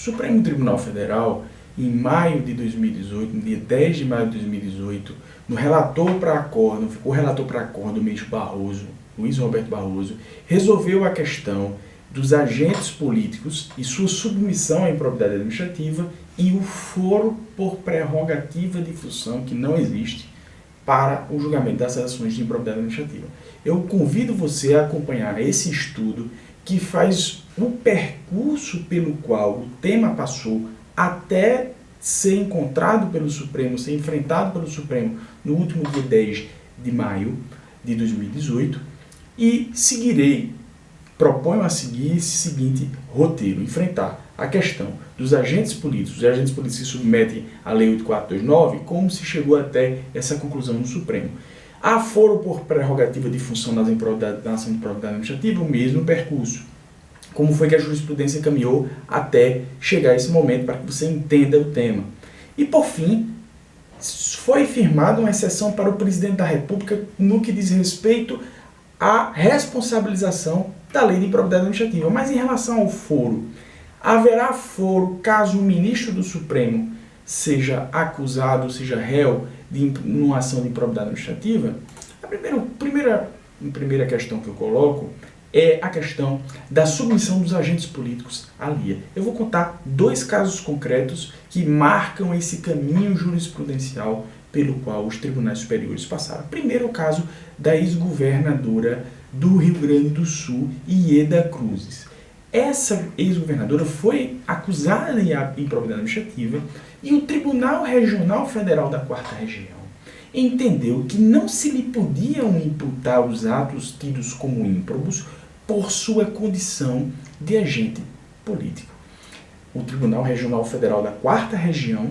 Supremo Tribunal Federal, em maio de 2018, no dia 10 de maio de 2018, no relator para acordo, o relator para acordo, o ministro Barroso, Luiz Roberto Barroso, resolveu a questão dos agentes políticos e sua submissão à improbidade administrativa e o foro por prerrogativa de função, que não existe, para o julgamento das ações de improbidade administrativa. Eu convido você a acompanhar esse estudo que faz o percurso pelo qual o tema passou até ser encontrado pelo Supremo, ser enfrentado pelo Supremo no último dia 10 de maio de 2018 e proponho a seguir esse seguinte roteiro: enfrentar a questão dos agentes políticos, os agentes políticos se submetem à Lei 8429, como se chegou até essa conclusão no Supremo. Há foro por prerrogativa de função na ação de improbidade administrativa, o mesmo percurso. Como foi que a jurisprudência caminhou até chegar a esse momento, para que você entenda o tema. E, por fim, foi firmada uma exceção para o presidente da República no que diz respeito à responsabilização da lei de improbidade administrativa. Mas em relação ao foro, haverá foro caso o ministro do Supremo seja acusado, seja réu de uma ação de improbidade administrativa? A primeira questão que eu coloco é a questão da submissão dos agentes políticos à LIA. Eu vou contar 2 casos concretos que marcam esse caminho jurisprudencial pelo qual os tribunais superiores passaram. Primeiro, o caso da ex-governadora do Rio Grande do Sul, Ieda Cruzes. Essa ex-governadora foi acusada de improbidade administrativa e o Tribunal Regional Federal da 4ª Região entendeu que não se lhe podiam imputar os atos tidos como ímprobos por sua condição de agente político. O Tribunal Regional Federal da 4ª Região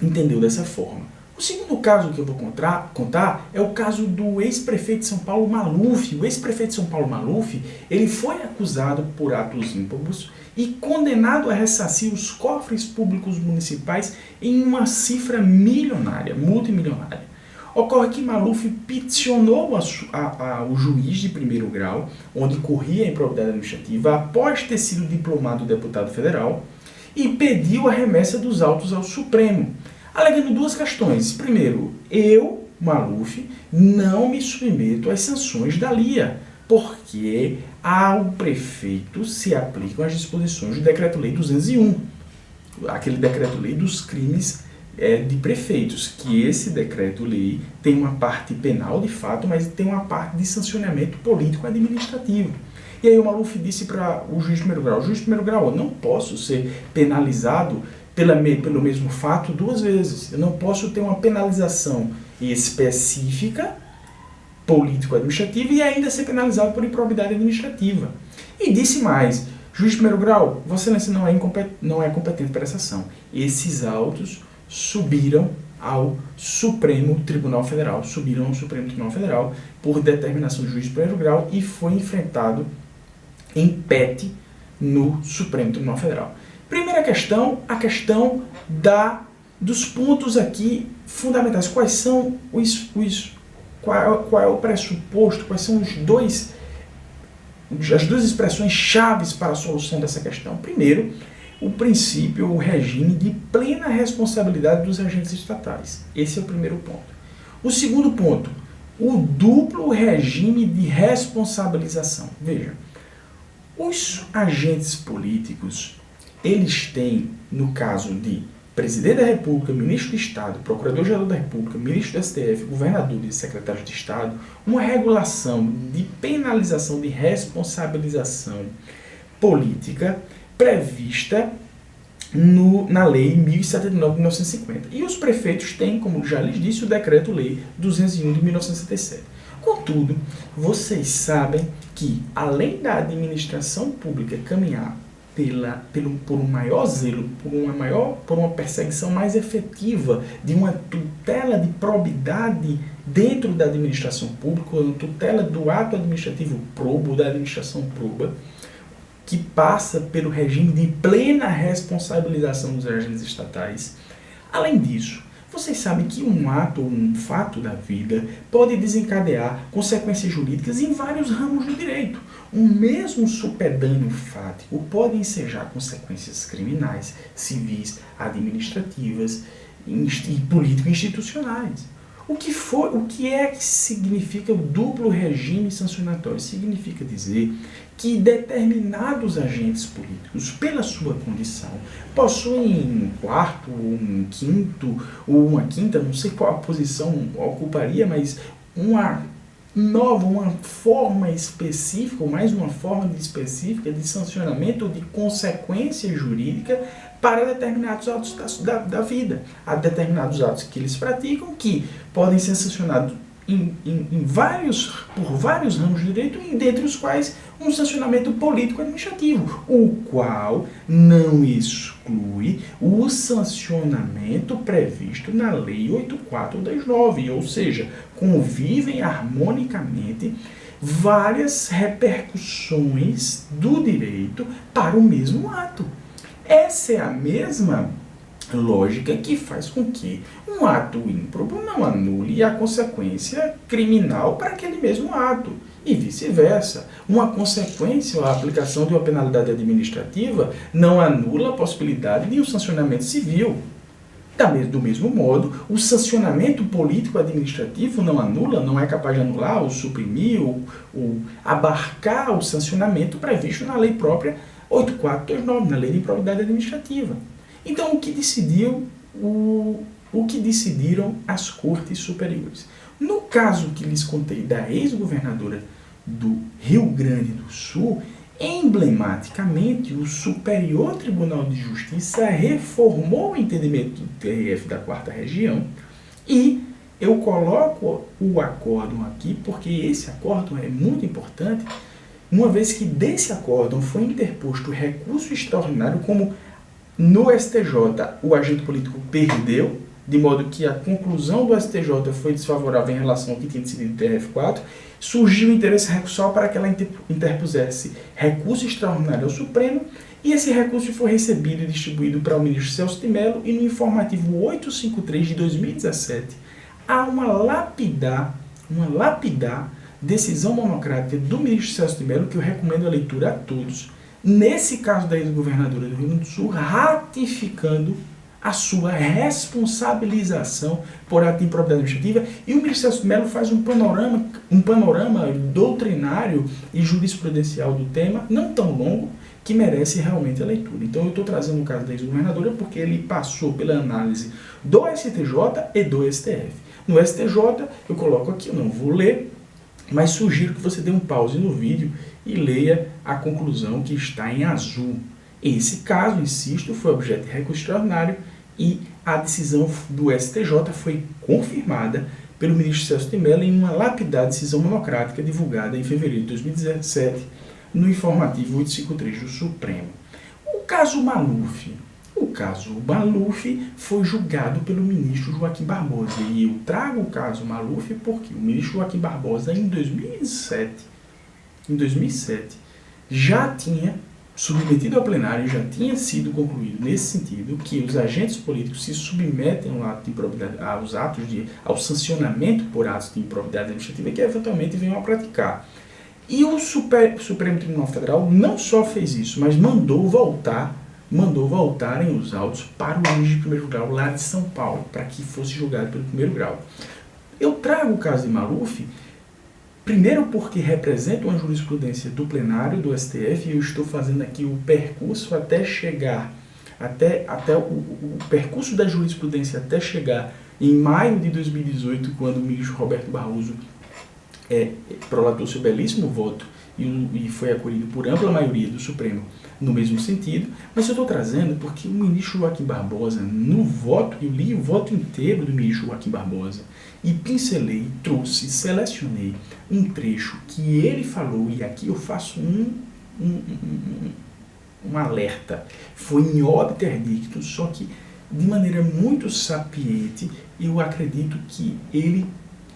entendeu dessa forma. O segundo caso que eu vou contar é o caso do ex-prefeito de São Paulo, Maluf. O ex-prefeito de São Paulo, Maluf, ele foi acusado por atos ímprobos e condenado a ressarcir os cofres públicos municipais em uma cifra milionária, multimilionária. Ocorre que Maluf peticionou o juiz de primeiro grau, onde corria a improbidade administrativa, após ter sido diplomado deputado federal, e pediu a remessa dos autos ao Supremo, alegando 2 questões. Primeiro, eu, Maluf, não me submeto às sanções da LIA, porque ao prefeito se aplicam as disposições do Decreto-Lei 201, aquele Decreto-Lei dos crimes de prefeitos, que esse decreto-lei tem uma parte penal de fato, mas tem uma parte de sancionamento político-administrativo. E aí o Maluf disse para o juiz de primeiro grau: juiz de primeiro grau, eu não posso ser penalizado pelo mesmo fato 2 vezes. Eu não posso ter uma penalização específica, político-administrativa, e ainda ser penalizado por improbidade administrativa. E disse mais: juiz de primeiro grau, Vossa Excelência não é competente para essa ação. Esses autos subiram ao Supremo Tribunal Federal, por determinação do juiz de primeiro grau e foi enfrentado em PET no Supremo Tribunal Federal. Primeira questão, a questão dos pontos aqui fundamentais. Quais são qual é o pressuposto, quais são as 2 expressões chaves para a solução dessa questão? Primeiro, o princípio, o regime de plena responsabilidade dos agentes estatais. Esse é o primeiro ponto. O segundo ponto, o duplo regime de responsabilização. Veja, os agentes políticos, eles têm, no caso de presidente da República, ministro de Estado, procurador-geral da República, ministro do STF, governador e secretário de Estado, uma regulação de penalização, de responsabilização política prevista na Lei 1079 de 1950. E os prefeitos têm, como já lhes disse, o Decreto-Lei 201 de 1977. Contudo, vocês sabem que, além da administração pública caminhar por um maior zelo, por uma perseguição mais efetiva de uma tutela de probidade dentro da administração pública, uma tutela do ato administrativo probo, da administração proba, que passa pelo regime de plena responsabilização dos agentes estatais. Além disso, vocês sabem que um ato ou um fato da vida pode desencadear consequências jurídicas em vários ramos do direito. um mesmo supedâneo fático pode ensejar consequências criminais, civis, administrativas e político-institucionais. O que é que significa o duplo regime sancionatório? Significa dizer que determinados agentes políticos, pela sua condição, possuem um quarto, ou um quinto, ou uma quinta, não sei qual a posição ocuparia, mas uma forma específica, ou mais uma forma específica de sancionamento ou de consequência jurídica para determinados atos da vida. Há determinados atos que eles praticam que podem ser sancionados por vários ramos de direito, dentre os quais um sancionamento político-administrativo, o qual não exclui o sancionamento previsto na Lei 8.429, ou seja, convivem harmonicamente várias repercussões do direito para o mesmo ato. Essa é a mesma lógica que faz com que um ato ímprobo não anule a consequência criminal para aquele mesmo ato, e vice-versa. Uma consequência, a aplicação de uma penalidade administrativa, não anula a possibilidade de um sancionamento civil. Do mesmo modo, o sancionamento político-administrativo não anula, não é capaz de anular ou suprimir ou abarcar o sancionamento previsto na lei própria 8.429, na lei de improbidade administrativa. Então, o que decidiram as cortes superiores? No caso que lhes contei da ex-governadora do Rio Grande do Sul, emblematicamente, o Superior Tribunal de Justiça reformou o entendimento do TRF da 4ª Região, e eu coloco o acórdão aqui porque esse acórdão é muito importante, uma vez que desse acórdão foi interposto recurso extraordinário, como no STJ o agente político perdeu, de modo que a conclusão do STJ foi desfavorável em relação ao que tinha decidido o TRF4, surgiu o interesse recursal para que ela interpusesse recurso extraordinário ao Supremo, e esse recurso foi recebido e distribuído para o ministro Celso de Mello, e no informativo 853 de 2017 há uma lapidar decisão monocrática do ministro Celso de Mello, que eu recomendo a leitura a todos, nesse caso da ex-governadora do Rio Grande do Sul, ratificando a sua responsabilização por ato de improbidade administrativa, e o ministro Celso de Mello faz um panorama doutrinário e jurisprudencial do tema, não tão longo, que merece realmente a leitura. Então eu estou trazendo o caso da ex-governadora porque ele passou pela análise do STJ e do STF. No STJ, eu coloco aqui, eu não vou ler, mas sugiro que você dê um pause no vídeo e leia a conclusão que está em azul. Esse caso, insisto, foi objeto de recurso extraordinário e a decisão do STJ foi confirmada pelo ministro Celso de Mello em uma lapidar decisão monocrática divulgada em fevereiro de 2017 no informativo 853 do Supremo. O caso Maluf foi julgado pelo ministro Joaquim Barbosa, e eu trago o caso Maluf porque o ministro Joaquim Barbosa em 2007 já tinha submetido ao plenário, já tinha sido concluído nesse sentido, que os agentes políticos se submetem ao sancionamento por atos de improbidade administrativa que eventualmente venham a praticar. E o Supremo Tribunal Federal não só fez isso, mas mandou voltarem os autos para o juiz de primeiro grau lá de São Paulo, para que fosse julgado pelo primeiro grau. Eu trago o caso de Maluf, primeiro porque representa uma jurisprudência do plenário do STF, e eu estou fazendo aqui o percurso até chegar, o percurso da jurisprudência até chegar em maio de 2018, quando o ministro Roberto Barroso prolatou seu belíssimo voto e foi acolhido por ampla maioria do Supremo no mesmo sentido, mas eu estou trazendo porque o ministro Joaquim Barbosa, no voto, eu li o voto inteiro do ministro Joaquim Barbosa e pincelei, trouxe, selecionei um trecho que ele falou, e aqui eu faço um alerta. Foi em obter dictum, só que de maneira muito sapiente, eu acredito que ele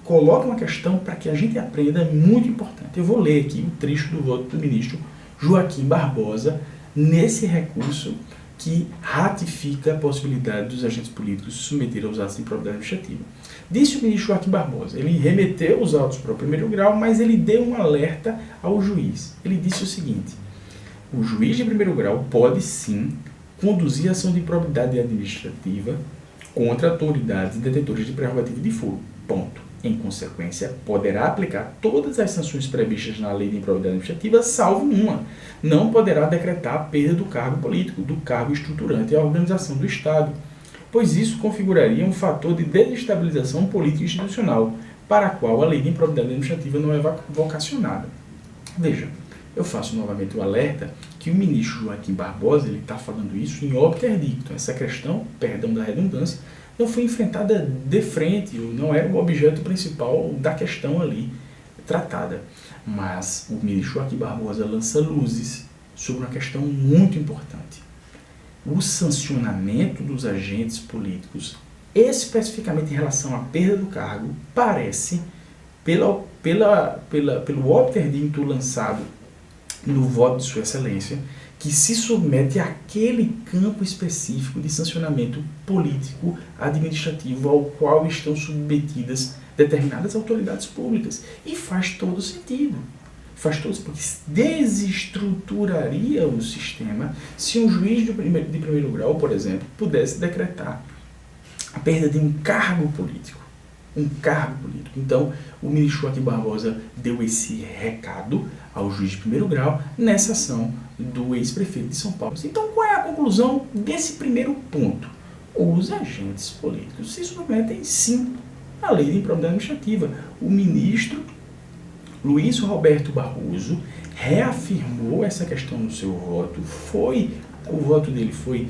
coloca uma questão para que a gente aprenda, muito importante. Eu vou ler aqui o trecho do voto do ministro Joaquim Barbosa nesse recurso que ratifica a possibilidade dos agentes políticos se submeterem aos atos de improbidade administrativa. Disse o ministro Joaquim Barbosa, ele remeteu os autos para o primeiro grau, mas ele deu um alerta ao juiz. Ele disse o seguinte: o juiz de primeiro grau pode sim conduzir ação de improbidade administrativa contra autoridades e detentores de prerrogativa de foro. Ponto. Em consequência, poderá aplicar todas as sanções previstas na lei de improbidade administrativa, salvo uma. Não poderá decretar a perda do cargo político, do cargo estruturante e a organização do Estado, pois isso configuraria um fator de desestabilização política e institucional, para a qual a lei de improbidade administrativa não é vocacionada. Veja, eu faço novamente o alerta que o ministro Joaquim Barbosa está falando isso em obter dictum. Essa questão, perdão da redundância, não foi enfrentada de frente, não era o objeto principal da questão ali tratada. Mas o ministro Joaquim Barbosa lança luzes sobre uma questão muito importante. O sancionamento dos agentes políticos, especificamente em relação à perda do cargo, parece, pelo obter dictum lançado no voto de Sua Excelência, que se submete àquele campo específico de sancionamento político administrativo ao qual estão submetidas determinadas autoridades públicas. E faz todo sentido. Faz todo sentido, porque desestruturaria o sistema se um juiz de primeiro grau, por exemplo, pudesse decretar a perda de um cargo político. Um cargo político. Então, o ministro Joaquim Barbosa deu esse recado ao juiz de primeiro grau nessa ação do ex-prefeito de São Paulo. Então, qual é a conclusão desse primeiro ponto? Os agentes políticos se submetem, sim, à lei de improbidade administrativa. O ministro Luiz Roberto Barroso reafirmou essa questão no seu voto. O voto dele foi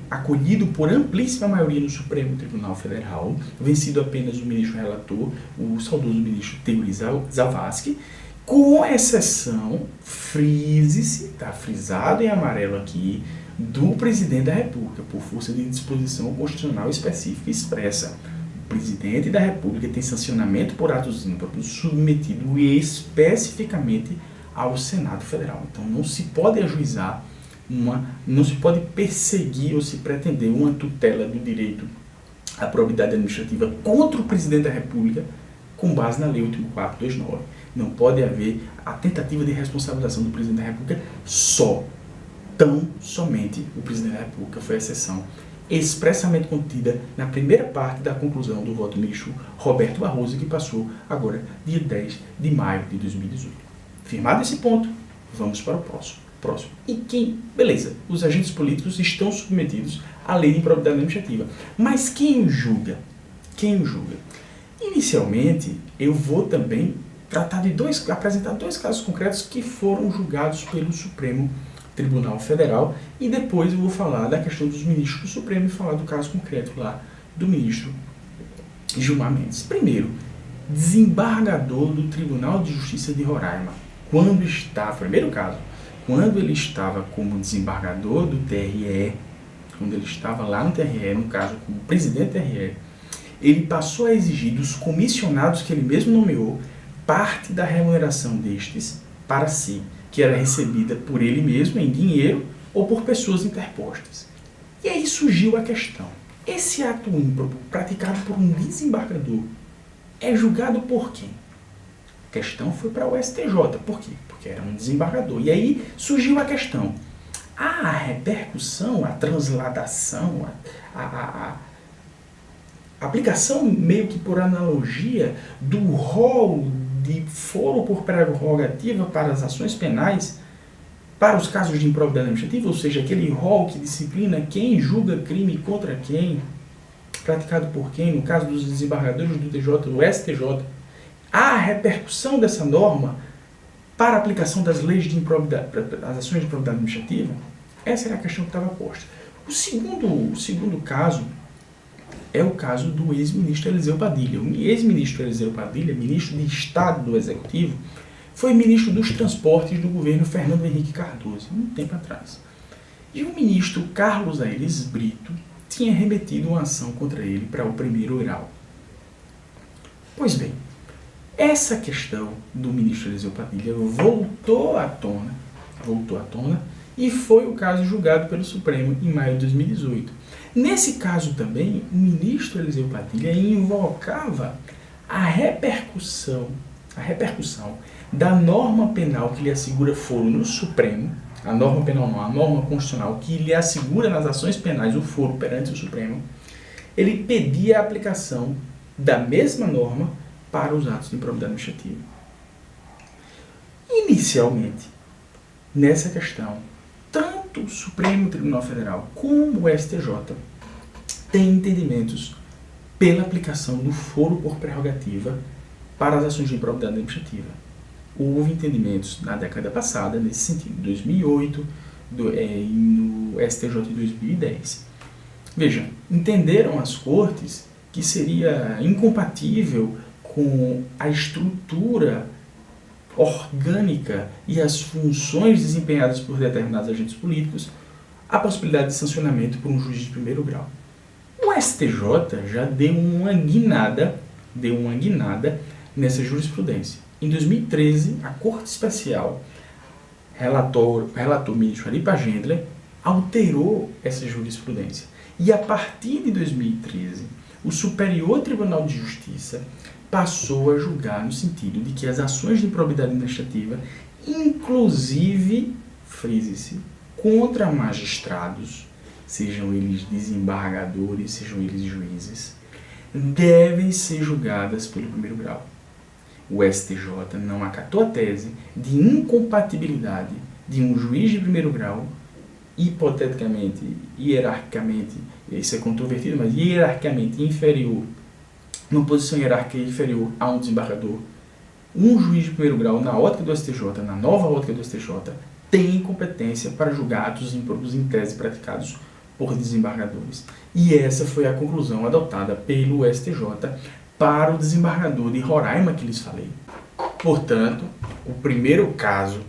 acolhido por amplíssima maioria no Supremo Tribunal Federal, vencido apenas o ministro relator, o saudoso ministro Teori Zavascki, com exceção, frise-se, está frisado em amarelo aqui, do presidente da República, por força de disposição constitucional específica e expressa. O presidente da República tem sancionamento por atos ímprobos submetido especificamente ao Senado Federal. Então não se pode ajuizar não se pode perseguir ou se pretender uma tutela do direito à probidade administrativa contra o presidente da República com base na Lei 8.429. Não pode haver a tentativa de responsabilização do presidente da República somente o presidente da República. Foi a exceção expressamente contida na primeira parte da conclusão do voto do ministro Roberto Barroso, que passou agora dia 10 de maio de 2018. Firmado esse ponto, vamos para o próximo. Beleza, os agentes políticos estão submetidos à lei de improbidade administrativa. Mas quem o julga? Inicialmente, eu vou também apresentar dois casos concretos que foram julgados pelo Supremo Tribunal Federal e depois eu vou falar da questão dos ministros do Supremo e falar do caso concreto lá do ministro Gilmar Mendes. Primeiro, desembargador do Tribunal de Justiça de Roraima, primeiro caso, quando ele estava como desembargador do TRE, quando ele estava lá no TRE, no caso como presidente do TRE, ele passou a exigir dos comissionados que ele mesmo nomeou parte da remuneração destes para si, que era recebida por ele mesmo em dinheiro ou por pessoas interpostas. E aí surgiu a questão: esse ato ímprobo praticado por um desembargador é julgado por quem? A questão foi para o STJ. Por quê? Porque era um desembargador. E aí surgiu a questão: a repercussão, a transladação, a aplicação meio que por analogia do rol de foro por prerrogativa para as ações penais para os casos de improbidade administrativa, ou seja, aquele rol que disciplina quem julga crime contra quem, praticado por quem, no caso dos desembargadores do TJ, do STJ, a repercussão dessa norma para a aplicação das leis de improbidade, as ações de improbidade administrativa. Essa era a questão que estava posta. O segundo caso é o caso do ex-ministro Eliseu Padilha. O ex-ministro Eliseu Padilha, ministro de Estado do Executivo, foi ministro dos Transportes do governo Fernando Henrique Cardoso, muito tempo atrás. E o ministro Carlos Aires Brito tinha remetido uma ação contra ele para o primeiro grau. Pois bem, essa questão do ministro Eliseu Padilha voltou à tona e foi o caso julgado pelo Supremo em maio de 2018. Nesse caso também, o ministro Eliseu Padilha invocava a repercussão da norma penal que lhe assegura foro no Supremo, a norma penal não, a norma constitucional que lhe assegura nas ações penais o foro perante o Supremo. Ele pedia a aplicação da mesma norma para os atos de improbidade administrativa. Inicialmente, nessa questão, tanto o Supremo Tribunal Federal como o STJ têm entendimentos pela aplicação do foro por prerrogativa para as ações de improbidade administrativa. Houve entendimentos na década passada, nesse sentido, em 2008 e no STJ de 2010. Veja, entenderam as cortes que seria incompatível com a estrutura orgânica e as funções desempenhadas por determinados agentes políticos a possibilidade de sancionamento por um juiz de primeiro grau. O STJ já deu uma guinada nessa jurisprudência. Em 2013, a Corte Especial, relator ministro Aripa Gendler, alterou essa jurisprudência. E a partir de 2013, o Superior Tribunal de Justiça passou a julgar no sentido de que as ações de improbidade administrativa, inclusive, frise-se, contra magistrados, sejam eles desembargadores, sejam eles juízes, devem ser julgadas pelo primeiro grau. O STJ não acatou a tese de incompatibilidade de um juiz de primeiro grau, hipoteticamente, hierarquicamente, isso é controvertido, mas hierarquicamente inferior, numa posição hierárquica inferior a um desembargador. Um juiz de primeiro grau, na ótica do STJ, na nova ótica do STJ, tem competência para julgar atos improprios em tese praticados por desembargadores. E essa foi a conclusão adotada pelo STJ para o desembargador de Roraima que lhes falei. Portanto, o primeiro caso,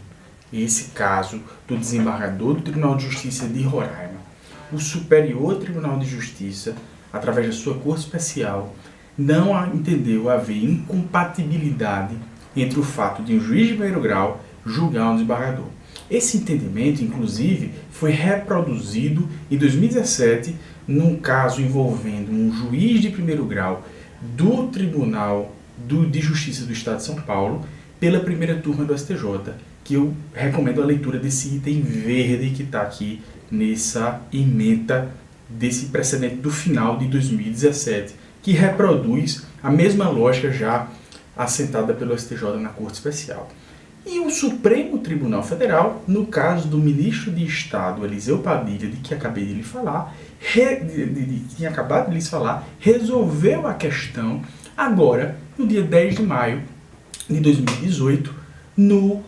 esse caso do desembargador do Tribunal de Justiça de Roraima, o Superior Tribunal de Justiça, através da sua Corte Especial, não entendeu haver incompatibilidade entre o fato de um juiz de primeiro grau julgar um desembargador. Esse entendimento, inclusive, foi reproduzido em 2017 num caso envolvendo um juiz de primeiro grau do Tribunal de Justiça do Estado de São Paulo pela primeira turma do STJ, que eu recomendo a leitura desse item verde que está aqui nessa ementa desse precedente do final de 2017, que reproduz a mesma lógica já assentada pelo STJ na Corte Especial. E o Supremo Tribunal Federal, no caso do ministro de Estado Eliseu Padilha, de que acabei de lhe falar, tinha acabado de lhes falar, resolveu a questão agora, no dia 10 de maio de 2018, no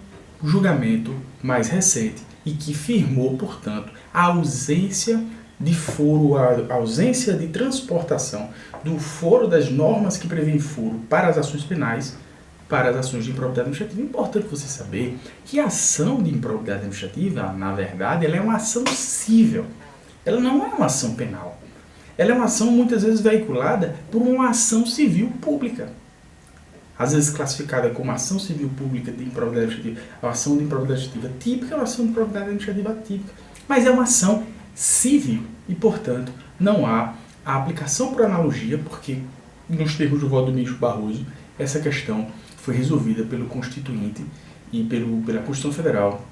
julgamento mais recente, e que firmou, portanto, a ausência de foro, a ausência de transportação do foro das normas que prevêem foro para as ações penais, para as ações de improbidade administrativa. É importante você saber que a ação de improbidade administrativa, na verdade, ela é uma ação cível. Ela não é uma ação penal. Ela é uma ação muitas vezes veiculada por uma ação civil pública. Às vezes classificada como ação civil pública de improbidade administrativa, a ação de improbidade administrativa típica é uma ação de improbidade administrativa atípica. Mas é uma ação civil e, portanto, não há a aplicação por analogia, porque, nos termos do voto do ministro Barroso, essa questão foi resolvida pelo Constituinte e pela Constituição Federal,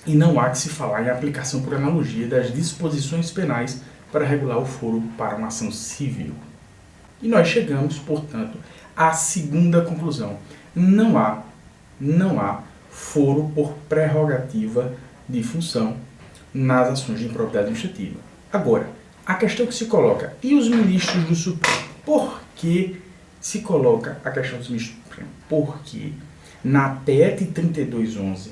e não há que se falar em aplicação por analogia das disposições penais para regular o foro para uma ação civil. E nós chegamos, portanto, à segunda conclusão. Não há foro por prerrogativa de função nas ações de improbidade administrativa. Agora, a questão que se coloca, e os ministros do Supremo? Por que se coloca a questão dos ministros do Supremo? Porque na PET 3211,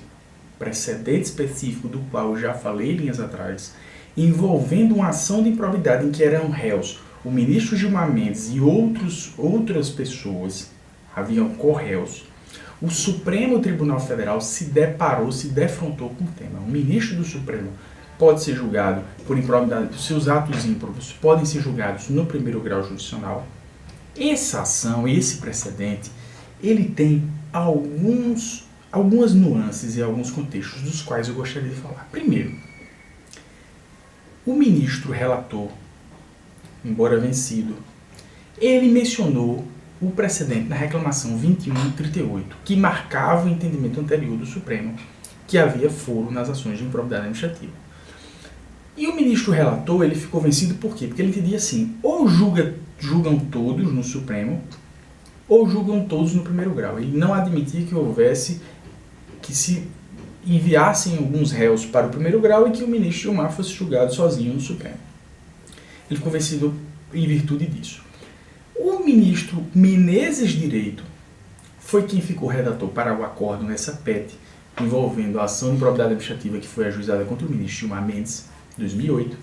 precedente específico do qual eu já falei linhas atrás, envolvendo uma ação de improbidade em que eram réus o ministro Gilmar Mendes e outras pessoas, haviam corréus, o Supremo Tribunal Federal se defrontou com o tema. O ministro do Supremo pode ser julgado por improbidade, seus atos ímprobos podem ser julgados no primeiro grau jurisdicional. Essa ação, esse precedente, ele tem algumas nuances e alguns contextos dos quais eu gostaria de falar. Primeiro, O ministro relator, embora vencido, ele mencionou o precedente na reclamação 2138, que marcava o entendimento anterior do Supremo, que havia foro nas ações de improbidade administrativa. E o ministro relator, ele ficou vencido por quê? Porque ele entendia assim, ou julgam todos no Supremo, ou julgam todos no primeiro grau. Ele não admitia que se enviassem alguns réus para o primeiro grau e que o ministro Gilmar fosse julgado sozinho no Supremo. Ele ficou vencido em virtude disso. O ministro Menezes Direito foi quem ficou redator para o acordo nessa PET, envolvendo a ação de improbidade administrativa que foi ajuizada contra o ministro Gilmar Mendes, em 2008.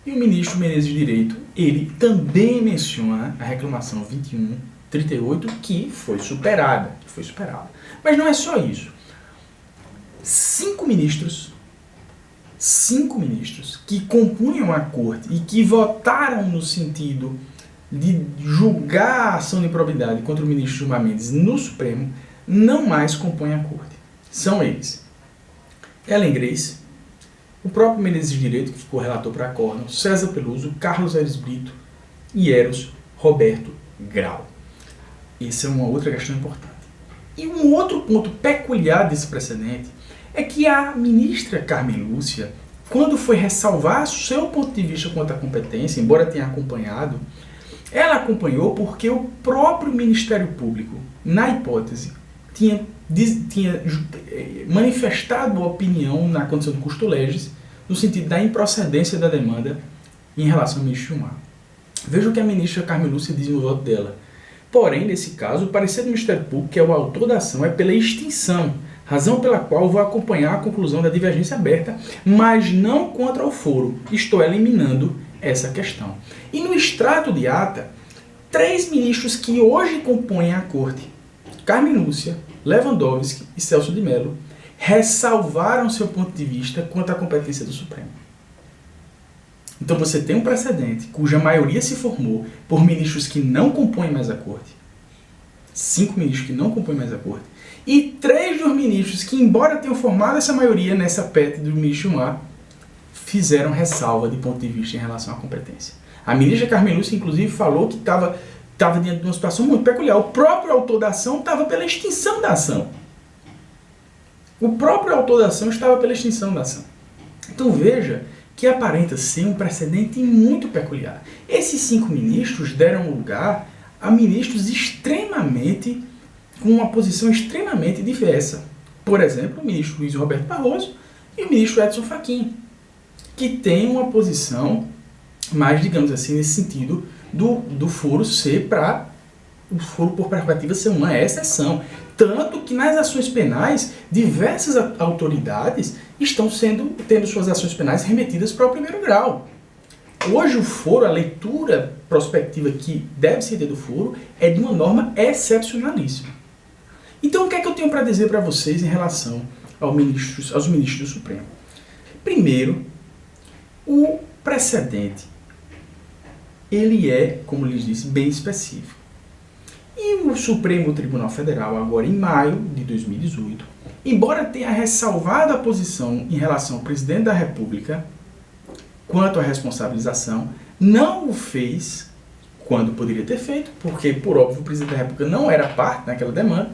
E o ministro Menezes Direito, ele também menciona a reclamação 2138, que foi superada. Mas não é só isso. Cinco ministros que compunham a corte e que votaram no sentido de julgar a ação de improbidade contra o ministro Gilmar Mendes no Supremo, não mais compõem a corte. São eles: Ellen Grace, o próprio Menezes Direito, que ficou relator para acórdão, César Peluso, Carlos Aires Brito e Eros Roberto Grau. Essa é uma outra questão importante. E um outro ponto peculiar desse precedente é que a ministra Carmen Lúcia, quando foi ressalvar seu ponto de vista quanto à competência, embora tenha acompanhado, ela acompanhou porque o próprio Ministério Público, na hipótese, tinha manifestado a opinião na condição de custo legis, no sentido da improcedência da demanda em relação ao ministro Gilmar. Veja o que a ministra Carmen Lúcia diz no voto dela. Porém, nesse caso, o parecer do Ministério Público, que é o autor da ação, é pela extinção, razão pela qual vou acompanhar a conclusão da divergência aberta, mas não contra o foro. Estou eliminando essa questão. E no extrato de ata, 3 ministros que hoje compõem a corte, Carmen Lúcia, Lewandowski e Celso de Mello, ressalvaram seu ponto de vista quanto à competência do Supremo. Então você tem um precedente cuja maioria se formou por ministros que não compõem mais a corte, 5 ministros que não compõem mais a corte, e 3 dos ministros que, embora tenham formado essa maioria nessa PET do ministro Gilmar, fizeram ressalva de ponto de vista em relação à competência. A ministra Carmen Lúcia, inclusive, falou que estava diante de uma situação muito peculiar. O próprio autor da ação estava pela extinção da ação. Então veja que aparenta ser um precedente muito peculiar. Esses 5 ministros deram lugar a ministros com uma posição extremamente diversa. Por exemplo, o ministro Luiz Roberto Barroso e o ministro Edson Fachin, que tem uma posição mais, digamos assim, nesse sentido do foro ser para o foro por prerrogativa ser uma exceção. Tanto que nas ações penais, diversas autoridades estão tendo suas ações penais remetidas para o primeiro grau. Hoje o foro, a leitura prospectiva que deve ser ter do foro, é de uma norma excepcionalíssima. Então o que é que eu tenho para dizer para vocês em relação aos ministros do Supremo? Primeiro, o precedente, ele é, como lhes disse, bem específico. E o Supremo Tribunal Federal, agora em maio de 2018, embora tenha ressalvado a posição em relação ao presidente da República quanto à responsabilização, não o fez quando poderia ter feito, porque, por óbvio, o presidente da República não era parte naquela demanda.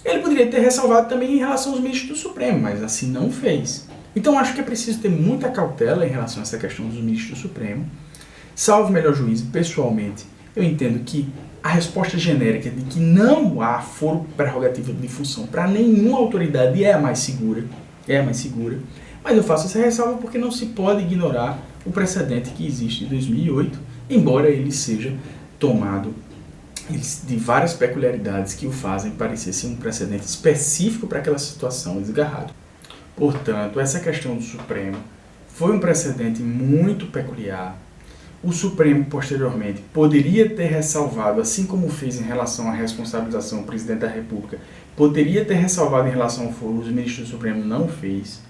Ele poderia ter ressalvado também em relação aos ministros do Supremo, mas assim não fez. Então, acho que é preciso ter muita cautela em relação a essa questão dos ministros do Supremo. Salvo melhor juízo, pessoalmente, eu entendo que a resposta genérica de que não há foro prerrogativo de função para nenhuma autoridade é a mais segura, mas eu faço essa ressalva porque não se pode ignorar o precedente que existe em 2008, embora ele seja tomado de várias peculiaridades que o fazem parecer ser um precedente específico para aquela situação desgarrado. Portanto, essa questão do Supremo foi um precedente muito peculiar. O Supremo, posteriormente, poderia ter ressalvado, assim como fez em relação à responsabilização do presidente da República, poderia ter ressalvado em relação ao foro, os ministros do Supremo não fez.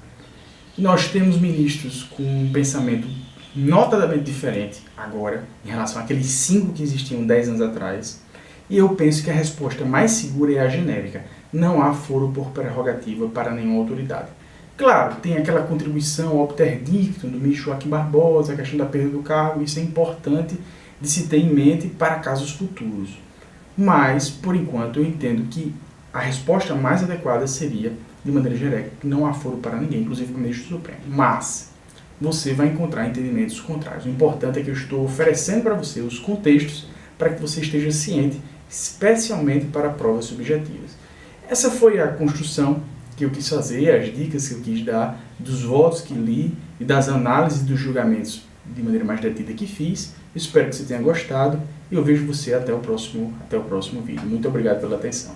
Nós temos ministros com um pensamento notadamente diferente agora, em relação àqueles 5 que existiam 10 anos atrás, e eu penso que a resposta mais segura é a genérica. Não há foro por prerrogativa para nenhuma autoridade. Claro, tem aquela contribuição obter dictum do ministro Joaquim Barbosa, a questão da perda do cargo, isso é importante de se ter em mente para casos futuros. Mas, por enquanto, eu entendo que a resposta mais adequada seria, de maneira genérica, que não há foro para ninguém, inclusive para o ministro Supremo. Mas você vai encontrar entendimentos contrários. O importante é que eu estou oferecendo para você os contextos para que você esteja ciente, especialmente para provas subjetivas. Essa foi a construção que eu quis fazer, as dicas que eu quis dar, dos votos que li e das análises dos julgamentos de maneira mais detida que fiz. Espero que você tenha gostado e eu vejo você até o próximo vídeo. Muito obrigado pela atenção.